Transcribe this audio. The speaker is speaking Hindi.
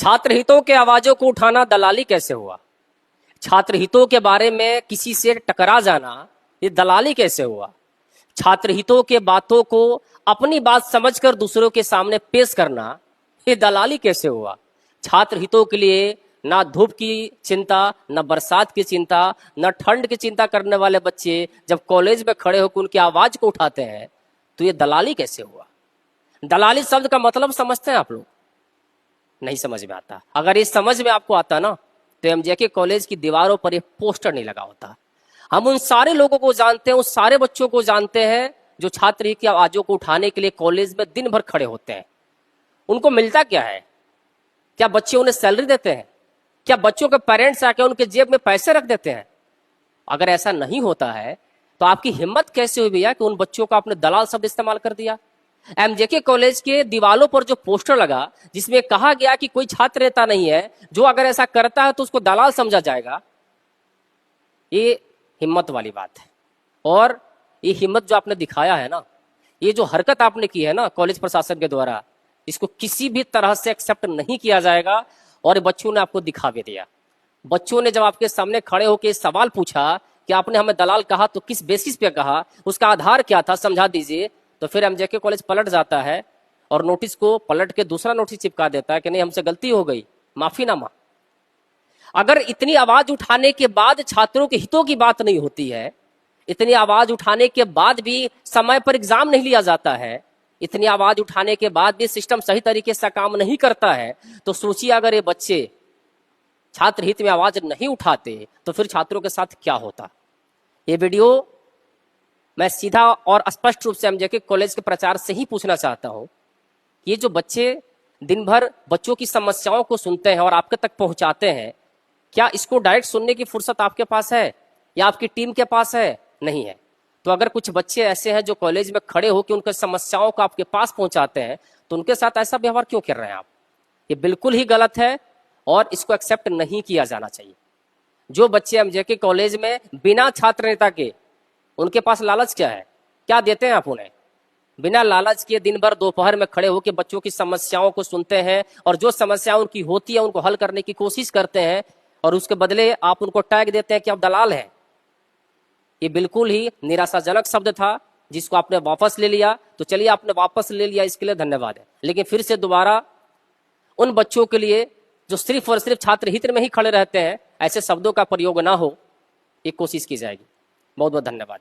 छात्र हितों के आवाजों को उठाना दलाली कैसे हुआ? छात्र हितों के बारे में किसी से टकरा जाना ये दलाली कैसे हुआ? छात्र हितों के बातों को अपनी बात समझकर दूसरों के सामने पेश करना ये दलाली कैसे हुआ? छात्र हितों के लिए ना धूप की चिंता, ना बरसात की चिंता, ना ठंड की चिंता करने वाले बच्चे जब कॉलेज में खड़े होकर उनकी आवाज को उठाते हैं तो ये दलाली कैसे हुआ? दलाली शब्द का मतलब समझते हैं आप लोग? नहीं समझ में आता। अगर ये समझ में आपको आता ना तो एमजेके कॉलेज की दीवारों पर ये पोस्टर नहीं लगा होता। हम उन सारे लोगों को जानते हैं, उन सारे बच्चों को जानते हैं जो छात्र की आवाजों को उठाने के लिए कॉलेज में दिन भर खड़े होते हैं। उनको मिलता क्या है? क्या बच्चे उन्हें सैलरी देते हैं? क्या बच्चों के पेरेंट्स आके उनके जेब में पैसे रख देते हैं? अगर ऐसा नहीं होता है तो आपकी हिम्मत कैसे हुई भैया कि उन बच्चों का आपने दलाल शब्द इस्तेमाल कर दिया? एमजेके कॉलेज के दीवालों पर जो पोस्टर लगा जिसमें कहा गया कि कोई छात्र नेता नहीं है जो अगर ऐसा करता है तो उसको दलाल समझा जाएगा, ये हिम्मत वाली बात है। और ये हिम्मत जो आपने दिखाया है ना, ये जो हरकत आपने की है ना कॉलेज प्रशासन के द्वारा, इसको किसी भी तरह से एक्सेप्ट नहीं किया जाएगा। और बच्चों ने आपको दिखा भी दिया। बच्चों ने जब आपके सामने खड़े होकर सवाल पूछा कि आपने हमें दलाल कहा तो किस बेसिस पे कहा, उसका आधार क्या था, समझा दीजिए। तो फिर एमजेके कॉलेज पलट जाता है और नोटिस को पलट के दूसरा नोटिस चिपका देता है कि नहीं, हमसे गलती हो गई, माफीनामा। अगर इतनी आवाज उठाने के बाद छात्रों के हितों की बात नहीं होती है, इतनी आवाज उठाने के बाद भी समय पर एग्जाम नहीं लिया जाता है, इतनी आवाज उठाने के बाद भी सिस्टम सही तरीके से काम नहीं करता है, तो सोचिए अगर ये बच्चे छात्र हित में आवाज नहीं उठाते तो फिर छात्रों के साथ क्या होता। ये वीडियो मैं सीधा और स्पष्ट रूप से एमजेके कॉलेज के प्रचार से ही पूछना चाहता हूं कि ये जो बच्चे दिन भर बच्चों की समस्याओं को सुनते हैं और आपके तक पहुंचाते हैं, क्या इसको डायरेक्ट सुनने की फुर्सत आपके पास है या आपकी टीम के पास है? नहीं है। तो अगर कुछ बच्चे ऐसे हैं जो कॉलेज में खड़े होकर उनकी समस्याओं को आपके पास पहुंचाते हैं तो उनके साथ ऐसा व्यवहार क्यों कर रहे हैं आप? ये बिल्कुल ही गलत है और इसको एक्सेप्ट नहीं किया जाना चाहिए। जो बच्चे एमजेके कॉलेज में बिना छात्र नेता के, उनके पास लालच क्या है, क्या देते हैं आप उन्हें? बिना लालच के दिन भर दोपहर में खड़े होकर बच्चों की समस्याओं को सुनते हैं और जो समस्या उनकी होती है उनको हल करने की कोशिश करते हैं और उसके बदले आप उनको टैग देते हैं कि आप दलाल हैं। ये बिल्कुल ही निराशाजनक शब्द था जिसको आपने वापस ले लिया। तो चलिए, आपने वापस ले लिया, इसके लिए धन्यवाद है। लेकिन फिर से दोबारा उन बच्चों के लिए जो सिर्फ और सिर्फ छात्र हित में ही खड़े रहते हैं, ऐसे शब्दों का प्रयोग ना हो, ये कोशिश की जाएगी। बहुत बहुत धन्यवाद।